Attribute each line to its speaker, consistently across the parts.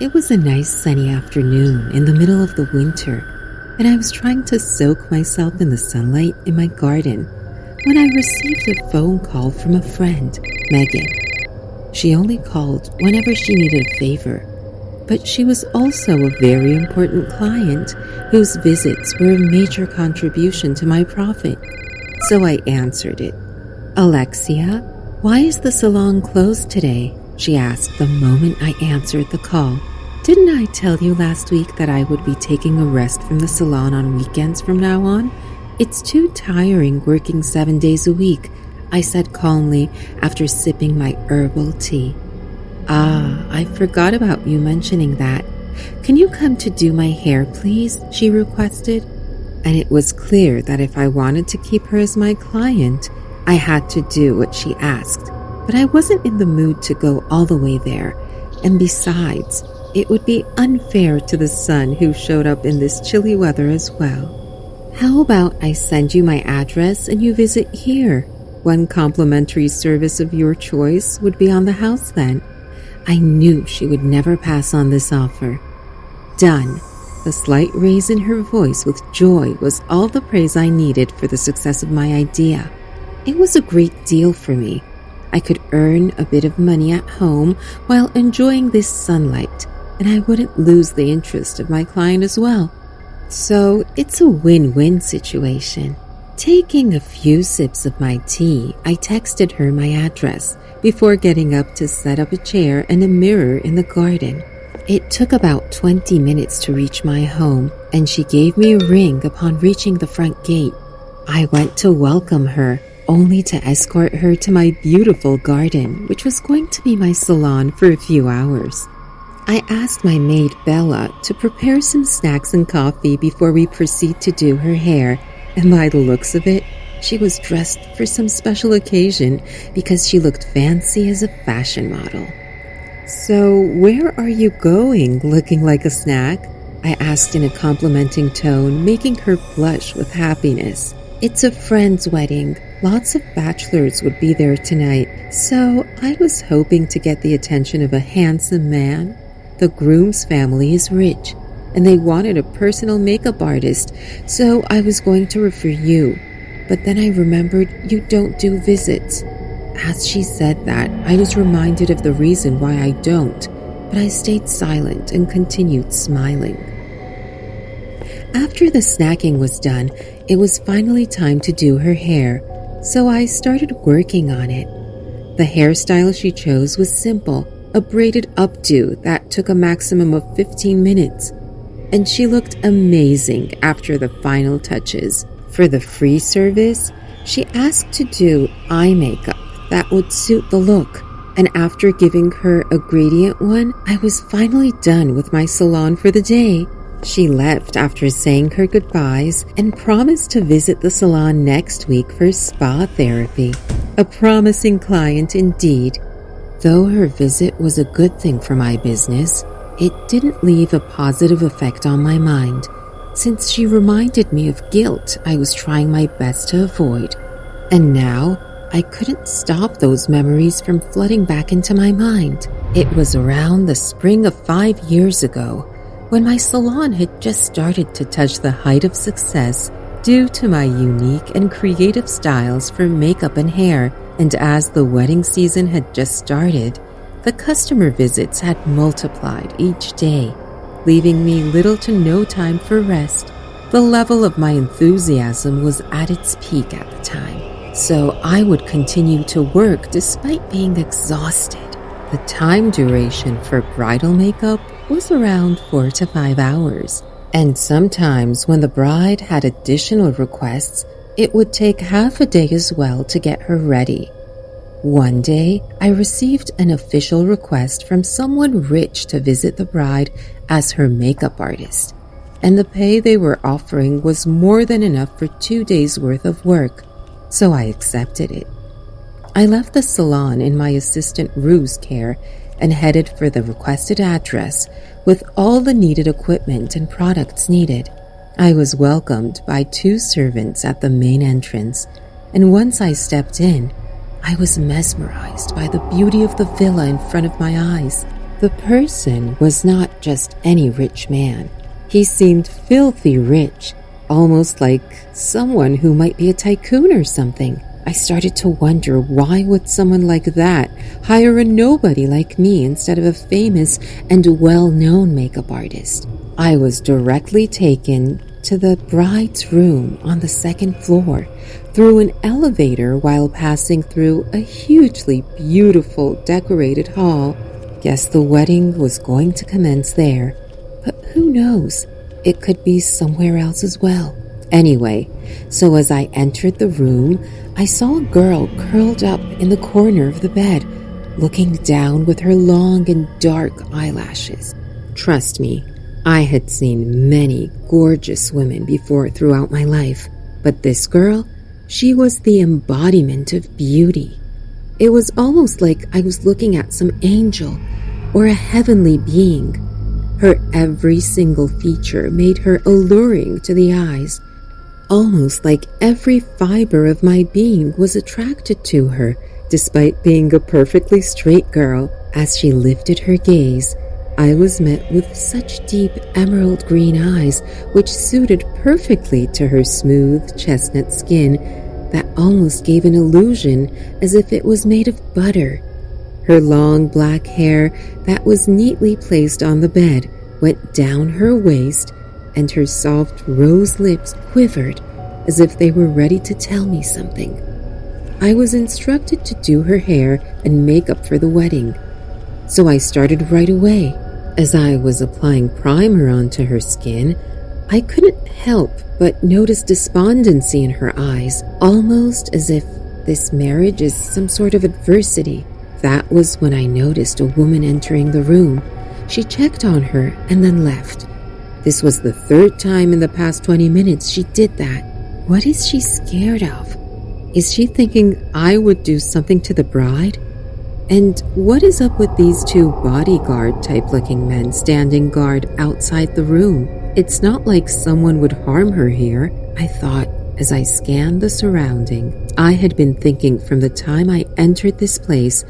Speaker 1: It was a nice sunny afternoon in the middle of the winter, and I was trying to soak myself in the sunlight in my garden when I received a phone call from a friend, Megan. She only called whenever she needed a favor, but she was also a very important client whose visits were a major contribution to my profit. So I answered it. "Alexia, why is the salon closed today?" she asked the moment I answered the call. "Didn't I tell you last week that I would be taking a rest from the salon on weekends from now on? It's too tiring working 7 days a week," I said calmly after sipping my herbal tea. "Ah, I forgot about you mentioning that. Can you come to do my hair, please?" she requested. And it was clear that if I wanted to keep her as my client, I had to do what she asked. But I wasn't in the mood to go all the way there. And besides, it would be unfair to the son who showed up in this chilly weather as well. "How about I send you my address and you visit here? One complimentary service of your choice would be on the house then." I knew she would never pass on this offer. "Done." The slight raise in her voice with joy was all the praise I needed for the success of my idea. It was a great deal for me. I could earn a bit of money at home while enjoying this sunlight, and I wouldn't lose the interest of my client as well. So it's a win-win situation. Taking a few sips of my tea, I texted her my address before getting up to set up a chair and a mirror in the garden. It took about 20 minutes to reach my home, and she gave me a ring upon reaching the front gate. I went to welcome her, only to escort her to my beautiful garden, which was going to be my salon for a few hours. I asked my maid Bella to prepare some snacks and coffee before we proceed to do her hair, and by the looks of it, she was dressed for some special occasion because she looked fancy as a fashion model. "So where are you going, looking like a snack?" I asked in a complimenting tone, making her blush with happiness. "It's a friend's wedding. Lots of bachelors would be there tonight, so I was hoping to get the attention of a handsome man. The groom's family is rich, and they wanted a personal makeup artist, so I was going to refer you. But then I remembered you don't do visits." As she said that, I was reminded of the reason why I don't, but I stayed silent and continued smiling. After the snacking was done, it was finally time to do her hair, so I started working on it. The hairstyle she chose was simple, a braided updo that took a maximum of 15 minutes, and she looked amazing after the final touches. For the free service, she asked to do eye makeup that would suit the look, and after giving her a gradient one, I was finally done with my salon for the day. She left after saying her goodbyes and promised to visit the salon next week for spa therapy. A promising client indeed. Though her visit was a good thing for my business, it didn't leave a positive effect on my mind, since she reminded me of guilt I was trying my best to avoid. And now, I couldn't stop those memories from flooding back into my mind. It was around the spring of 5 years ago, when my salon had just started to touch the height of success due to my unique and creative styles for makeup and hair, and as the wedding season had just started, the customer visits had multiplied each day, leaving me little to no time for rest. The level of my enthusiasm was at its peak at the time, so I would continue to work despite being exhausted. The time duration for bridal makeup was around 4 to 5 hours, and sometimes when the bride had additional requests, it would take half a day as well to get her ready. One day, I received an official request from someone rich to visit the bride as her makeup artist, and the pay they were offering was more than enough for 2 days' worth of work, so I accepted it. I left the salon in my assistant Rue's care and headed for the requested address with all the needed equipment and products needed. I was welcomed by 2 servants at the main entrance, and once I stepped in, I was mesmerized by the beauty of the villa in front of my eyes. The person was not just any rich man. He seemed filthy rich, almost like someone who might be a tycoon or something. I started to wonder, why would someone like that hire a nobody like me instead of a famous and well-known makeup artist? I was directly taken to the bride's room on the second floor through an elevator while passing through a hugely beautiful decorated hall. Guess the wedding was going to commence there, but who knows? It could be somewhere else as well. Anyway, so as I entered the room, I saw a girl curled up in the corner of the bed, looking down with her long and dark eyelashes. Trust me, I had seen many gorgeous women before throughout my life, but this girl, she was the embodiment of beauty. It was almost like I was looking at some angel or a heavenly being. Her every single feature made her alluring to the eyes, almost like every fiber of my being was attracted to her, despite being a perfectly straight girl. As she lifted her gaze, I was met with such deep emerald green eyes, which suited perfectly to her smooth chestnut skin that almost gave an illusion as if it was made of butter. Her long black hair that was neatly placed on the bed went down her waist, and her soft rose lips quivered as if they were ready to tell me something. I was instructed to do her hair and makeup for the wedding, so I started right away. As I was applying primer onto her skin, I couldn't help but notice despondency in her eyes, almost as if this marriage is some sort of adversity. That was when I noticed a woman entering the room. She checked on her and then left. This was the third time in the past 20 minutes she did that. What is she scared of? Is she thinking I would do something to the bride? And what is up with these two bodyguard type looking men standing guard outside the room? It's not like someone would harm her here, I thought as I scanned the surrounding. I had been thinking from the time I entered this place,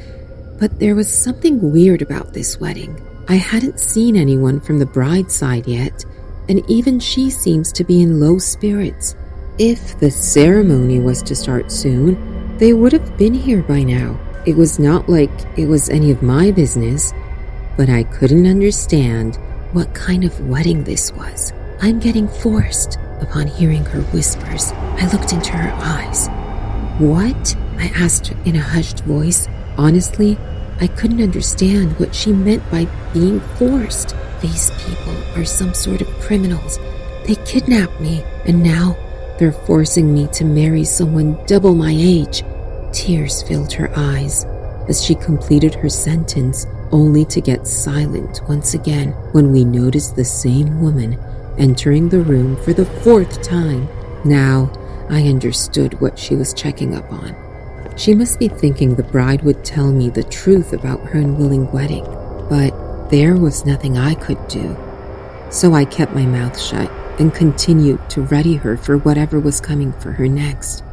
Speaker 1: but there was something weird about this wedding. I hadn't seen anyone from the bride's side yet, and even she seems to be in low spirits. If the ceremony was to start soon, they would have been here by now. It was not like it was any of my business, but I couldn't understand what kind of wedding this was. I'm getting forced. Upon hearing her whispers, I looked into her eyes. What? I asked in a hushed voice. Honestly, I couldn't understand what she meant by being forced. These people are some sort of criminals. They kidnapped me, and now they're forcing me to marry someone double my age. Tears filled her eyes as she completed her sentence, only to get silent once again when we noticed the same woman entering the room for the fourth time. Now I understood what she was checking up on. She must be thinking the bride would tell me the truth about her unwilling wedding, but there was nothing I could do. So I kept my mouth shut and continued to ready her for whatever was coming for her next.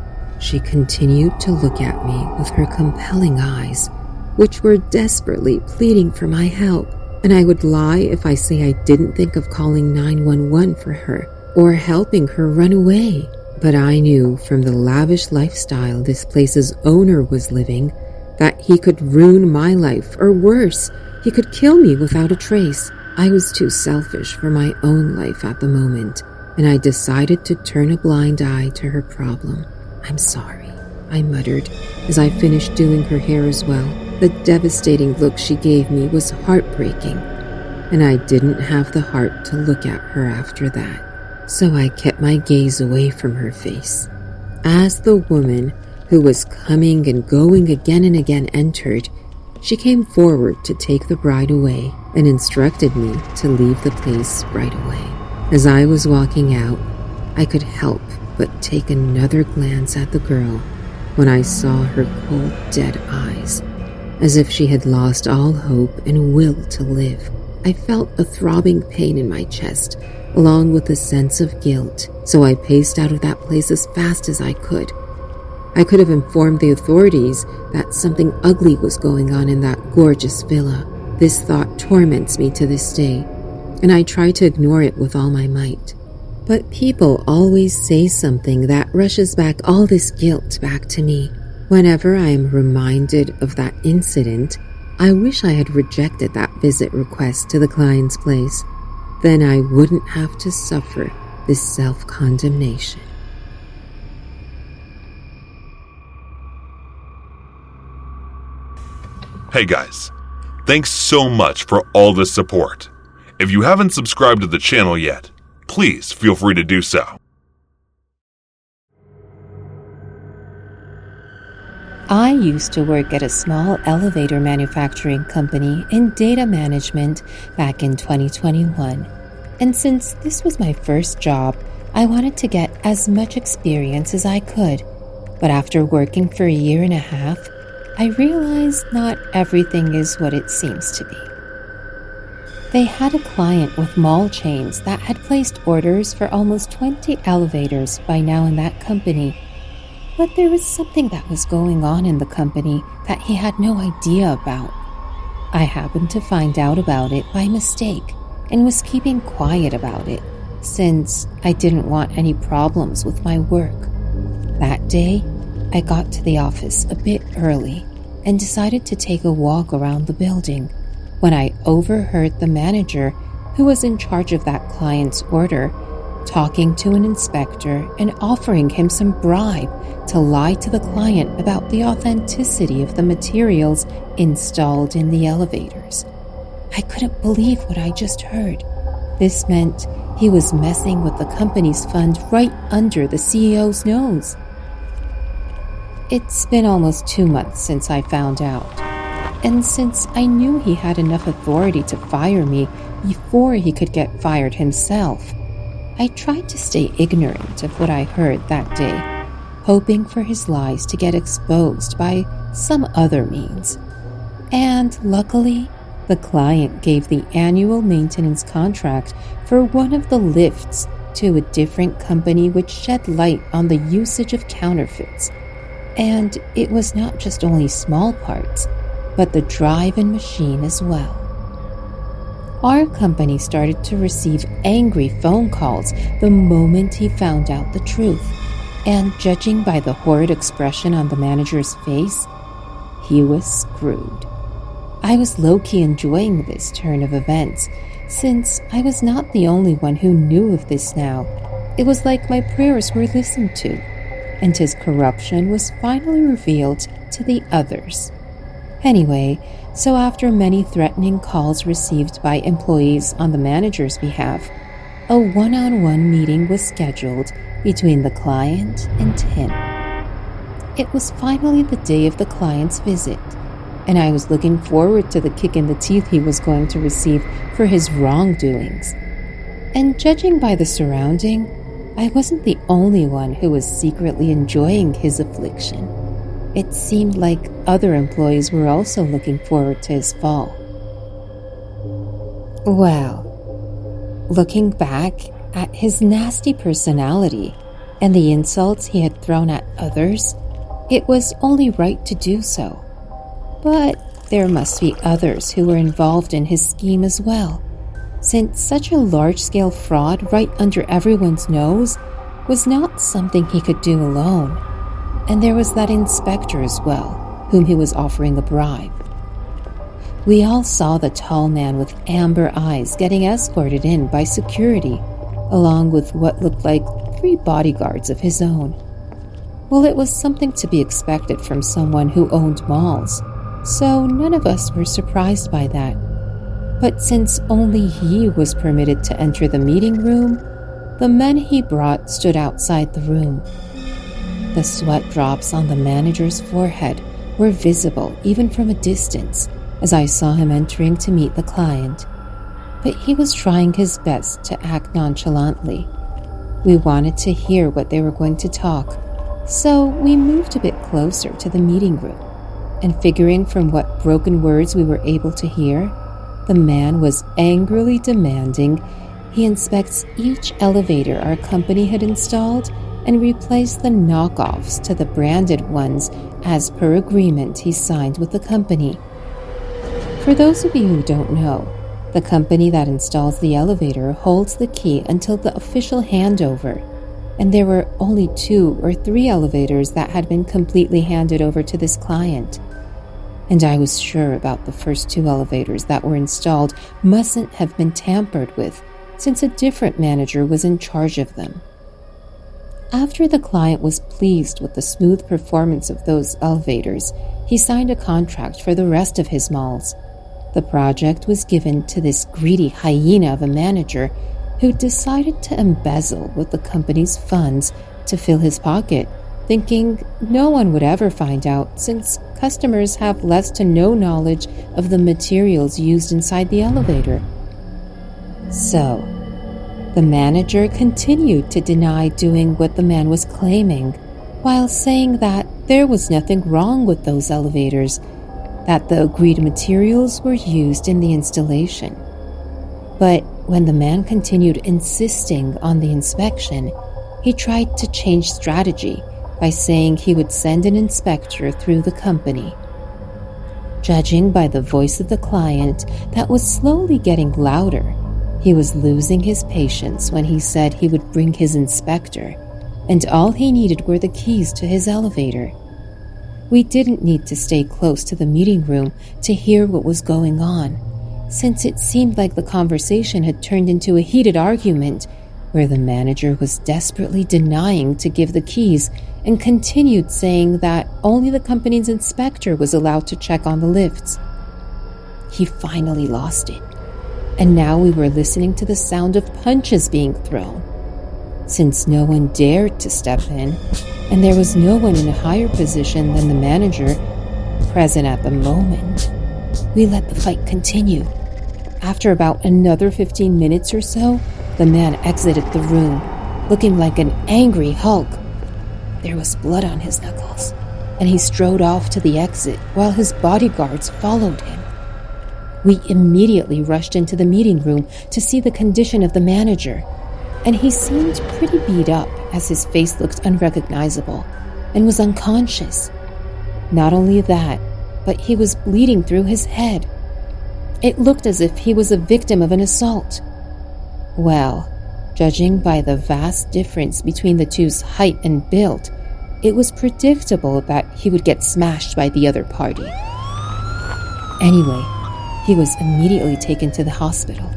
Speaker 1: She continued to look at me with her compelling eyes, which were desperately pleading for my help, and I would lie if I say I didn't think of calling 911 for her or helping her run away. But I knew from the lavish lifestyle this place's owner was living that he could ruin my life, or worse, he could kill me without a trace. I was too selfish for my own life at the moment, and I decided to turn a blind eye to her problem. I'm sorry, I muttered as I finished doing her hair as well. The devastating look she gave me was heartbreaking, and I didn't have the heart to look at her after that. So I kept my gaze away from her face. As the woman, who was coming and going again and again, entered, she came forward to take the bride away and instructed me to leave the place right away. As I was walking out, I could help but take another glance at the girl when I saw her cold, dead eyes, as if she had lost all hope and will to live. I felt a throbbing pain in my chest, along with a sense of guilt, so I paced out of that place as fast as I could. I could have informed the authorities that something ugly was going on in that gorgeous villa, This thought torments me to this day, and I try to ignore it with all my might. But people always say something that rushes back all this guilt back to me. Whenever I am reminded of that incident, I wish I had rejected that visit request to the client's place. Then I wouldn't have to suffer this self-condemnation.
Speaker 2: Hey guys, thanks so much for all the support. If you haven't subscribed to the channel yet, please feel free to do so.
Speaker 1: I used to work at a small elevator manufacturing company in data management back in 2021. And since this was my first job, I wanted to get as much experience as I could. But after working for a year and a half, I realized not everything is what it seems to be. They had a client with mall chains that had placed orders for almost 20 elevators by now in that company. But there was something that was going on in the company that he had no idea about. I happened to find out about it by mistake and was keeping quiet about it since I didn't want any problems with my work. That day, I got to the office a bit early and decided to take a walk around the building when I overheard the manager, who was in charge of that client's order, talking to an inspector and offering him some bribe to lie to the client about the authenticity of the materials installed in the elevators. I couldn't believe what I just heard. This meant he was messing with the company's fund right under the CEO's nose. It's been almost 2 months since I found out, and since I knew he had enough authority to fire me before he could get fired himself, I tried to stay ignorant of what I heard that day, hoping for his lies to get exposed by some other means. And luckily, the client gave the annual maintenance contract for one of the lifts to a different company, which shed light on the usage of counterfeits. And it was not just only small parts, but the drive and machine as well. Our company started to receive angry phone calls the moment he found out the truth, and judging by the horrid expression on the manager's face, he was screwed. I was low-key enjoying this turn of events, since I was not the only one who knew of this now. It was like my prayers were listened to, and his corruption was finally revealed to the others. Anyway, so after many threatening calls received by employees on the manager's behalf, a one-on-one meeting was scheduled between the client and him. It was finally the day of the client's visit, and I was looking forward to the kick in the teeth he was going to receive for his wrongdoings. And judging by the surrounding, I wasn't the only one who was secretly enjoying his affliction. It seemed like other employees were also looking forward to his fall. Well, looking back at his nasty personality and the insults he had thrown at others, it was only right to do so. But there must be others who were involved in his scheme as well, since such a large-scale fraud right under everyone's nose was not something he could do alone. And there was that inspector as well, whom he was offering a bribe. We all saw the tall man with amber eyes getting escorted in by security, along with what looked like 3 bodyguards of his own. Well, it was something to be expected from someone who owned malls, so none of us were surprised by that. But since only he was permitted to enter the meeting room, the men he brought stood outside the room. The sweat drops on the manager's forehead were visible even from a distance as I saw him entering to meet the client. But he was trying his best to act nonchalantly. We wanted to hear what they were going to talk, so we moved a bit closer to the meeting room. And figuring from what broken words we were able to hear, the man was angrily demanding he inspects each elevator our company had installed and replace the knockoffs to the branded ones as per agreement he signed with the company. For those of you who don't know, the company that installs the elevator holds the key until the official handover, and there were only 2 or 3 elevators that had been completely handed over to this client. And I was sure about the first 2 elevators that were installed mustn't have been tampered with, since a different manager was in charge of them. After the client was pleased with the smooth performance of those elevators, he signed a contract for the rest of his malls. The project was given to this greedy hyena of a manager who decided to embezzle with the company's funds to fill his pocket, thinking no one would ever find out since customers have less to no knowledge of the materials used inside the elevator. So, the manager continued to deny doing what the man was claiming, while saying that there was nothing wrong with those elevators, that the agreed materials were used in the installation. But when the man continued insisting on the inspection, he tried to change strategy by saying he would send an inspector through the company. Judging by the voice of the client that was slowly getting louder, he was losing his patience when he said he would bring his inspector, and all he needed were the keys to his elevator. We didn't need to stay close to the meeting room to hear what was going on, since it seemed like the conversation had turned into a heated argument where the manager was desperately denying to give the keys and continued saying that only the company's inspector was allowed to check on the lifts. He finally lost it, and now we were listening to the sound of punches being thrown. Since no one dared to step in, and there was no one in a higher position than the manager present at the moment, we let the fight continue. After about another 15 minutes or so, the man exited the room, looking like an angry Hulk. There was blood on his knuckles, and he strode off to the exit while his bodyguards followed him. We immediately rushed into the meeting room to see the condition of the manager, and he seemed pretty beat up as his face looked unrecognizable and was unconscious. Not only that, but he was bleeding through his head. It looked as if he was a victim of an assault. Well, judging by the vast difference between the two's height and build, it was predictable that he would get smashed by the other party. Anyway, he was immediately taken to the hospital,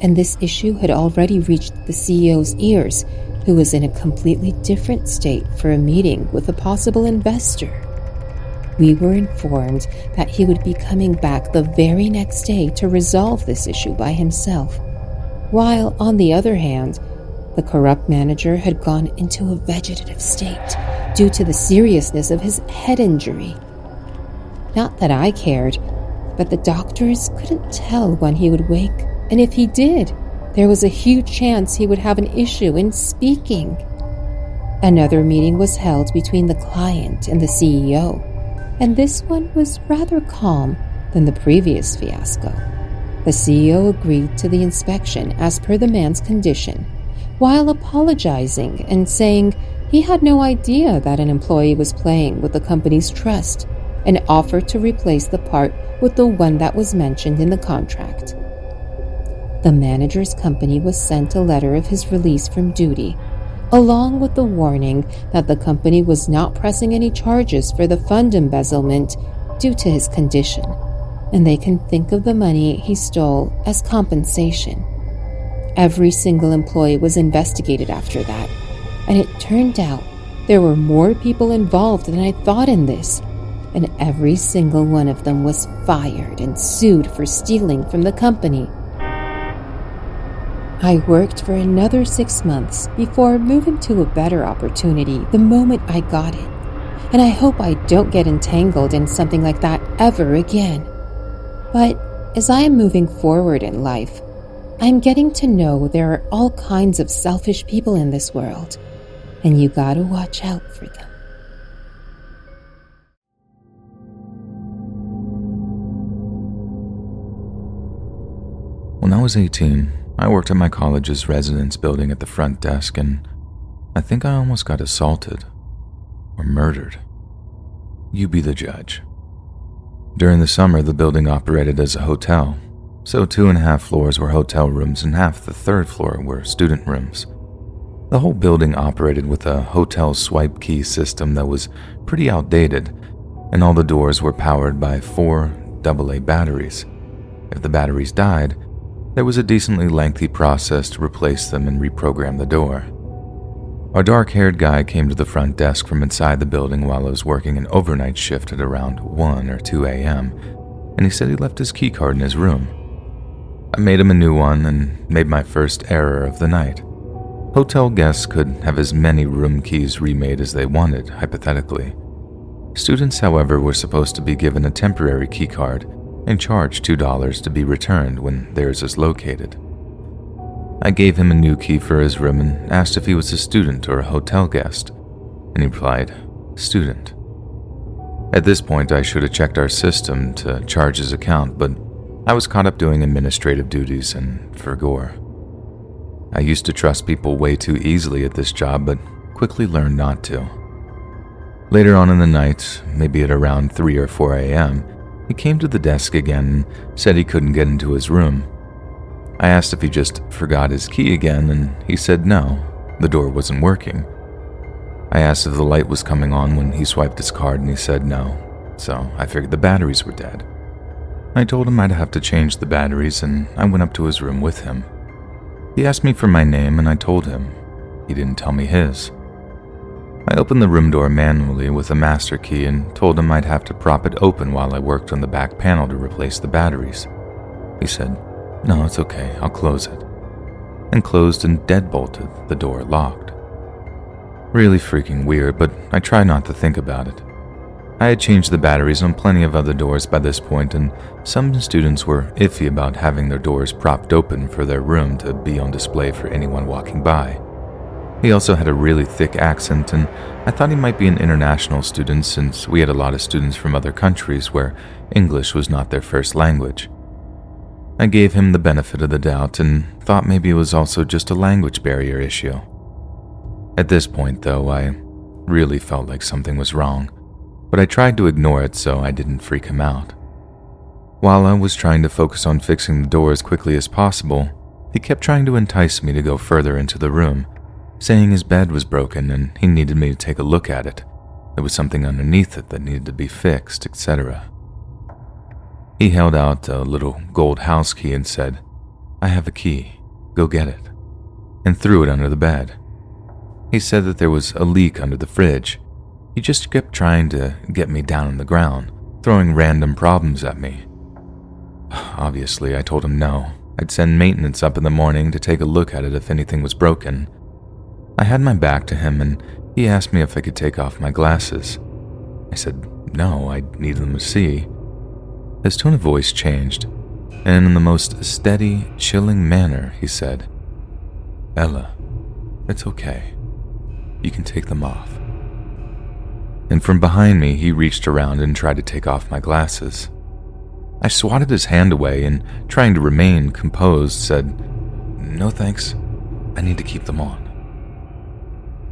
Speaker 1: and this issue had already reached the CEO's ears, who was in a completely different state for a meeting with a possible investor. We were informed that he would be coming back the very next day to resolve this issue by himself, while, on the other hand, the corrupt manager had gone into a vegetative state due to the seriousness of his head injury. Not that I cared, but the doctors couldn't tell when he would wake, and if he did, there was a huge chance he would have an issue in speaking. Another meeting was held between the client and the CEO, and this one was rather calm than the previous fiasco. The CEO agreed to the inspection as per the man's condition, while apologizing and saying he had no idea that an employee was playing with the company's trust, and offered to replace the part with the one that was mentioned in the contract. The manager's company was sent a letter of his release from duty, along with the warning that the company was not pressing any charges for the fund embezzlement due to his condition, and they can think of the money he stole as compensation. Every single employee was investigated after that, and it turned out there were more people involved than I thought in this, and every single one of them was fired and sued for stealing from the company. I worked for another 6 months before moving to a better opportunity the moment I got it, and I hope I don't get entangled in something like that ever again. But as I am moving forward in life, I'm getting to know there are all kinds of selfish people in this world, and you gotta watch out for them.
Speaker 3: When I was 18, I worked at my college's residence building at the front desk, and I think I almost got assaulted or murdered. You be the judge. During the summer, the building operated as a hotel, so 2.5 floors were hotel rooms and half the third floor were student rooms. The whole building operated with a hotel swipe key system that was pretty outdated, and all the doors were powered by 4 AA batteries. If the batteries died, there was a decently lengthy process to replace them and reprogram the door. A dark-haired guy came to the front desk from inside the building while I was working an overnight shift at around 1 or 2 a.m., and he said he left his keycard in his room. I made him a new one and made my first error of the night. Hotel guests could have as many room keys remade as they wanted, hypothetically. Students, however, were supposed to be given a temporary keycard and charged $2 to be returned when theirs is located. I gave him a new key for his room and asked if he was a student or a hotel guest, and he replied, "Student." At this point, I should have checked our system to charge his account, but I was caught up doing administrative duties and forgore. I used to trust people way too easily at this job, but quickly learned not to. Later on in the night, maybe at around 3 or 4 a.m., he came to the desk again and said he couldn't get into his room. I asked if he just forgot his key again, and he said no, the door wasn't working. I asked if the light was coming on when he swiped his card, and he said no, so I figured the batteries were dead. I told him I'd have to change the batteries, and I went up to his room with him. He asked me for my name, and I told him. He didn't tell me his. I opened the room door manually with a master key and told him I'd have to prop it open while I worked on the back panel to replace the batteries. He said, "No, it's okay, I'll close it," and closed and deadbolted the door locked. Really freaking weird, but I tried not to think about it. I had changed the batteries on plenty of other doors by this point, and some students were iffy about having their doors propped open for their room to be on display for anyone walking by. He also had a really thick accent, and I thought he might be an international student since we had a lot of students from other countries where English was not their first language. I gave him the benefit of the doubt and thought maybe it was also just a language barrier issue. At this point, though, I really felt like something was wrong, but I tried to ignore it so I didn't freak him out. While I was trying to focus on fixing the door as quickly as possible, he kept trying to entice me to go further into the room, saying his bed was broken and he needed me to take a look at it. There was something underneath it that needed to be fixed, etc. He held out a little gold house key and said, "I have a key, go get it," and threw it under the bed. He said that there was a leak under the fridge. He just kept trying to get me down on the ground, throwing random problems at me. Obviously, I told him no. I'd send maintenance up in the morning to take a look at it if anything was broken. I had my back to him and he asked me if I could take off my glasses. I said no, I needed them to see. His tone of voice changed, and in the most steady, chilling manner, he said, "Ella, it's okay. You can take them off." And from behind me, he reached around and tried to take off my glasses. I swatted his hand away and, trying to remain composed, said, "No thanks, I need to keep them on."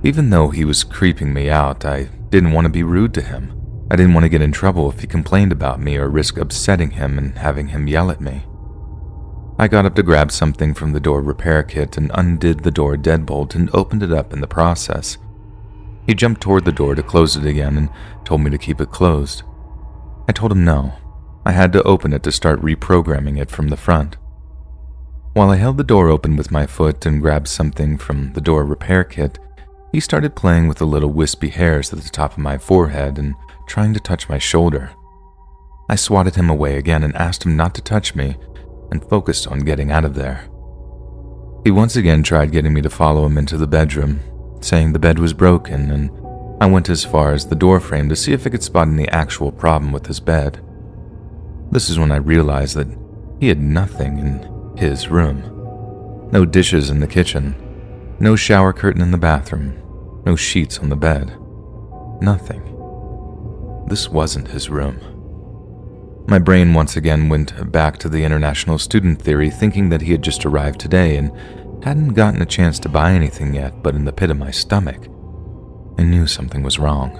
Speaker 3: Even though he was creeping me out, I didn't want to be rude to him. I didn't want to get in trouble if he complained about me or risk upsetting him and having him yell at me. I got up to grab something from the door repair kit and undid the door deadbolt and opened it up in the process. He jumped toward the door to close it again and told me to keep it closed. I told him no. I had to open it to start reprogramming it from the front. While I held the door open with my foot and grabbed something from the door repair kit, he started playing with the little wispy hairs at the top of my forehead and trying to touch my shoulder. I swatted him away again and asked him not to touch me and focused on getting out of there. He once again tried getting me to follow him into the bedroom, saying the bed was broken, and I went as far as the door frame to see if I could spot any actual problem with his bed. This is when I realized that he had nothing in his room. No dishes in the kitchen, no shower curtain in the bathroom, no sheets on the bed. Nothing. This wasn't his room. My brain once again went back to the international student theory, thinking that he had just arrived today and hadn't gotten a chance to buy anything yet, but in the pit of my stomach, I knew something was wrong.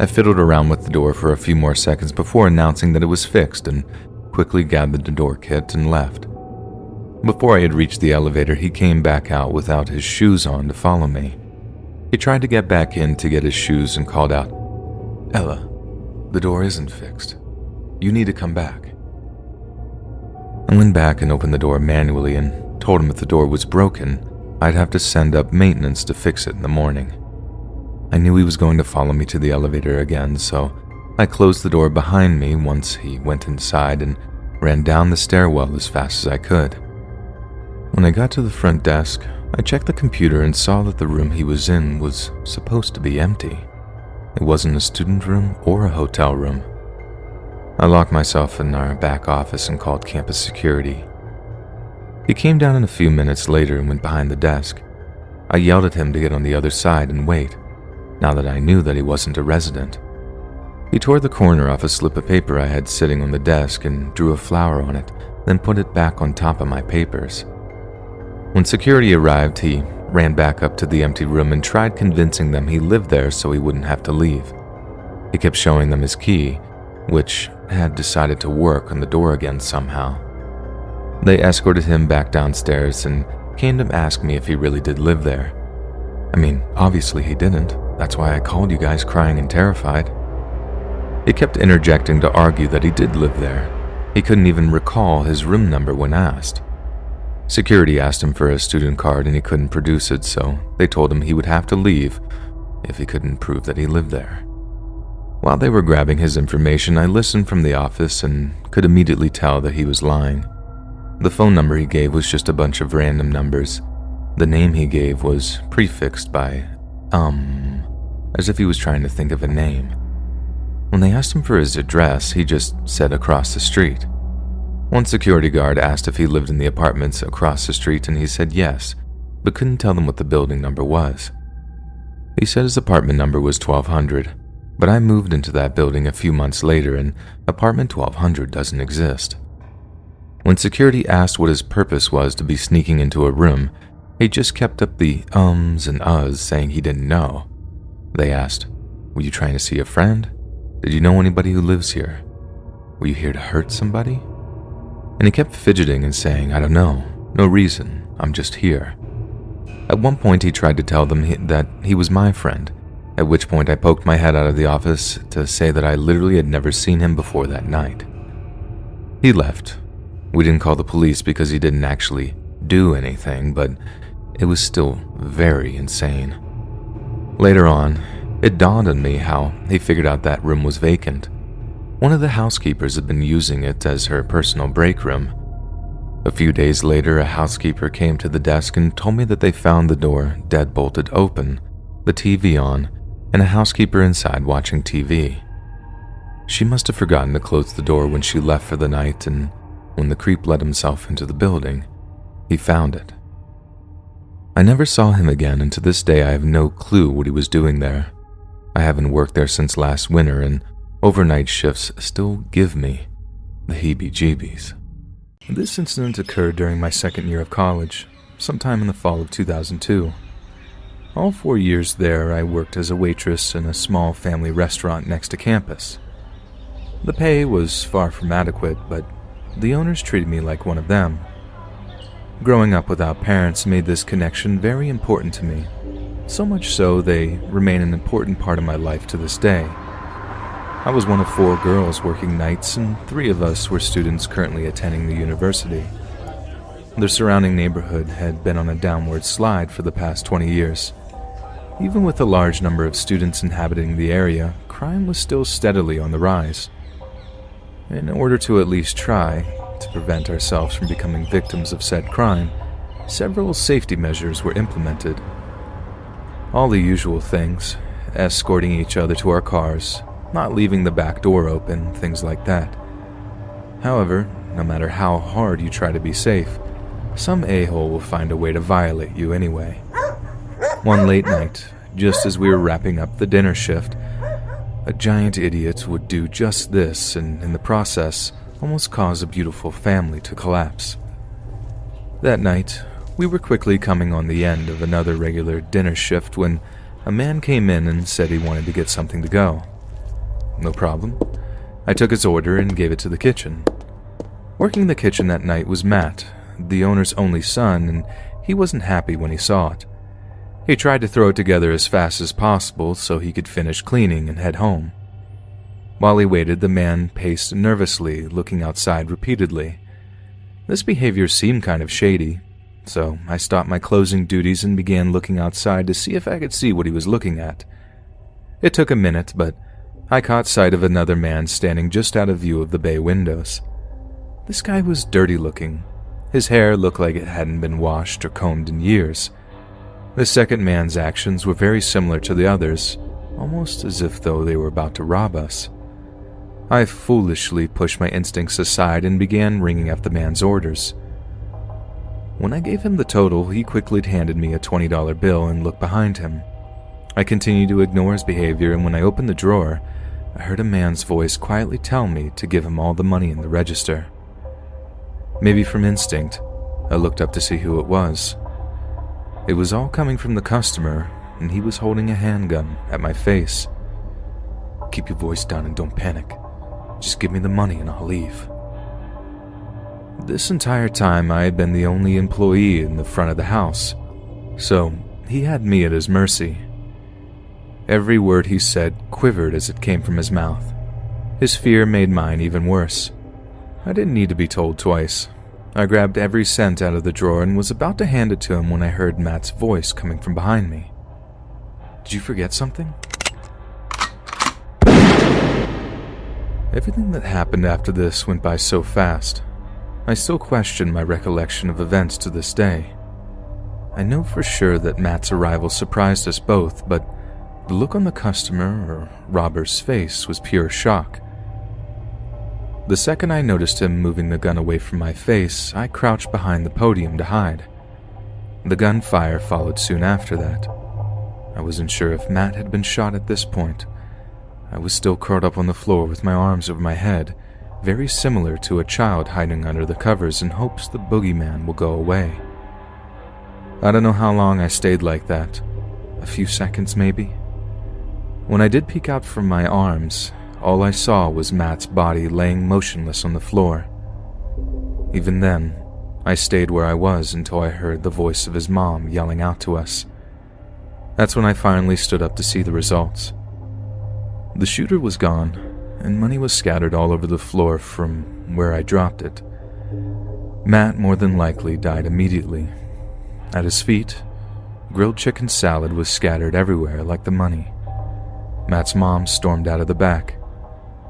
Speaker 3: I fiddled around with the door for a few more seconds before announcing that it was fixed and quickly gathered the door kit and left. Before I had reached the elevator, he came back out without his shoes on to follow me. He tried to get back in to get his shoes and called out, "Ella, the door isn't fixed. You need to come back." I went back and opened the door manually and told him if the door was broken, I'd have to send up maintenance to fix it in the morning. I knew he was going to follow me to the elevator again, so I closed the door behind me once he went inside and ran down the stairwell as fast as I could. When I got to the front desk, I checked the computer and saw that the room he was in was supposed to be empty. It wasn't a student room or a hotel room. I locked myself in our back office and called campus security. He came down in a few minutes later and went behind the desk. I yelled at him to get on the other side and wait, now that I knew that he wasn't a resident. He tore the corner off a slip of paper I had sitting on the desk and drew a flower on it, then put it back on top of my papers. When security arrived, he ran back up to the empty room and tried convincing them he lived there so he wouldn't have to leave. He kept showing them his key, which had decided to work on the door again somehow. They escorted him back downstairs and came to ask me if he really did live there. I mean, obviously he didn't. That's why I called you guys crying and terrified. He kept interjecting to argue that he did live there. He couldn't even recall his room number when asked. Security asked him for a student card and he couldn't produce it, so they told him he would have to leave if he couldn't prove that he lived there. While they were grabbing his information, I listened from the office and could immediately tell that he was lying. The phone number he gave was just a bunch of random numbers. The name he gave was prefixed by as if he was trying to think of a name. When they asked him for his address, he just said across the street. One security guard asked if he lived in the apartments across the street and he said yes, but couldn't tell them what the building number was. He said his apartment number was 1200, but I moved into that building a few months later and apartment 1200 doesn't exist. When security asked what his purpose was to be sneaking into a room, he just kept up the ums and uhs, saying he didn't know. They asked, "Were you trying to see a friend? Did you know anybody who lives here? Were you here to hurt somebody?" And he kept fidgeting and saying, "I don't know, no reason, I'm just here." At one point he tried to tell them that he was my friend, at which point I poked my head out of the office to say that I literally had never seen him before that night. He left. We didn't call the police because he didn't actually do anything, but it was still very insane. Later on, it dawned on me how he figured out that room was vacant. One of the housekeepers had been using it as her personal break room. A few days later, a housekeeper came to the desk and told me that they found the door dead-bolted open, the TV on, and a housekeeper inside watching TV. She must have forgotten to close the door when she left for the night, and when the creep let himself into the building, he found it. I never saw him again, and to this day I have no clue what he was doing there. I haven't worked there since last winter, and overnight shifts still give me the heebie-jeebies. This incident occurred during my second year of college, sometime in the fall of 2002. All 4 years there, I worked as a waitress in a small family restaurant next to campus. The pay was far from adequate, but the owners treated me like one of them. Growing up without parents made this connection very important to me, so much so they remain an important part of my life to this day. I was one of 4 girls working nights, and 3 of us were students currently attending the university. The surrounding neighborhood had been on a downward slide for the past 20 years. Even with a large number of students inhabiting the area, crime was still steadily on the rise. In order to at least try to prevent ourselves from becoming victims of said crime, several safety measures were implemented. All the usual things, escorting each other to our cars, not leaving the back door open, things like that. However, no matter how hard you try to be safe, some a-hole will find a way to violate you anyway. One late night, just as we were wrapping up the dinner shift, a giant idiot would do just this and, in the process, almost cause a beautiful family to collapse. That night, we were quickly coming on the end of another regular dinner shift when a man came in and said he wanted to get something to go. No problem. I took his order and gave it to the kitchen. Working the kitchen that night was Matt, the owner's only son, and he wasn't happy when he saw it. He tried to throw it together as fast as possible so he could finish cleaning and head home. While he waited, the man paced nervously, looking outside repeatedly. This behavior seemed kind of shady, so I stopped my closing duties and began looking outside to see if I could see what he was looking at. It took a minute, but I caught sight of another man standing just out of view of the bay windows. This guy was dirty looking. His hair looked like it hadn't been washed or combed in years. The second man's actions were very similar to the others, almost as if though they were about to rob us. I foolishly pushed my instincts aside and began ringing up the man's orders. When I gave him the total, he quickly handed me a $20 bill and looked behind him. I continued to ignore his behavior, and when I opened the drawer, I heard a man's voice quietly tell me to give him all the money in the register. Maybe from instinct, I looked up to see who it was. It was all coming from the customer, and he was holding a handgun at my face. "Keep your voice down and don't panic. Just give me the money and I'll leave." This entire time I had been the only employee in the front of the house, so he had me at his mercy. Every word he said quivered as it came from his mouth. His fear made mine even worse. I didn't need to be told twice. I grabbed every cent out of the drawer and was about to hand it to him when I heard Matt's voice coming from behind me. "Did you forget something?" Everything that happened after this went by so fast. I still question my recollection of events to this day. I know for sure that Matt's arrival surprised us both, but the look on the customer or robber's face was pure shock. The second I noticed him moving the gun away from my face, I crouched behind the podium to hide. The gunfire followed soon after that. I wasn't sure if Matt had been shot at this point. I was still curled up on the floor with my arms over my head, very similar to a child hiding under the covers in hopes the boogeyman will go away. I don't know how long I stayed like that. A few seconds maybe. When I did peek out from my arms, all I saw was Matt's body laying motionless on the floor. Even then, I stayed where I was until I heard the voice of his mom yelling out to us. That's when I finally stood up to see the results. The shooter was gone, and money was scattered all over the floor from where I dropped it. Matt more than likely died immediately. At his feet, grilled chicken salad was scattered everywhere like the money. Matt's mom stormed out of the back.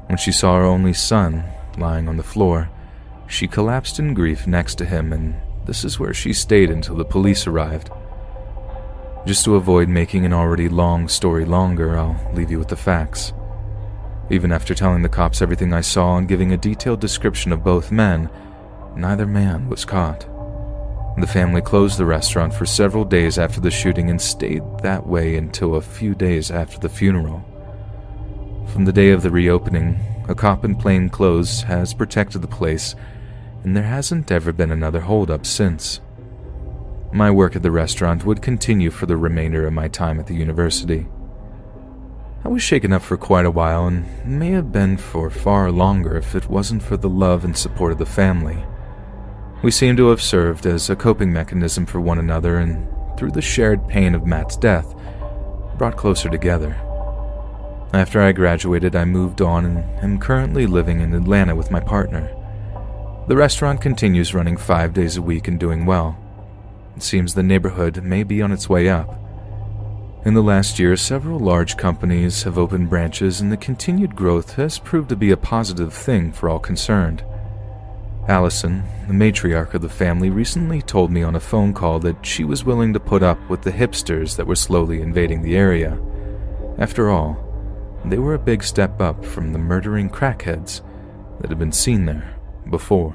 Speaker 3: When she saw her only son lying on the floor, she collapsed in grief next to him, and this is where she stayed until the police arrived. Just to avoid making an already long story longer, I'll leave you with the facts. Even after telling the cops everything I saw and giving a detailed description of both men, neither man was caught. The family closed the restaurant for several days after the shooting and stayed that way until a few days after the funeral. From the day of the reopening, a cop in plain clothes has protected the place, and there hasn't ever been another holdup since. My work at the restaurant would continue for the remainder of my time at the university. I was shaken up for quite a while, and may have been for far longer if it wasn't for the love and support of the family. We seem to have served as a coping mechanism for one another, and through the shared pain of Matt's death, brought closer together. After I graduated, I moved on and am currently living in Atlanta with my partner. The restaurant continues running 5 days a week and doing well. It seems the neighborhood may be on its way up. In the last year, several large companies have opened branches, and the continued growth has proved to be a positive thing for all concerned. Allison, the matriarch of the family, recently told me on a phone call that she was willing to put up with the hipsters that were slowly invading the area. After all, they were a big step up from the murdering crackheads that had been seen there before.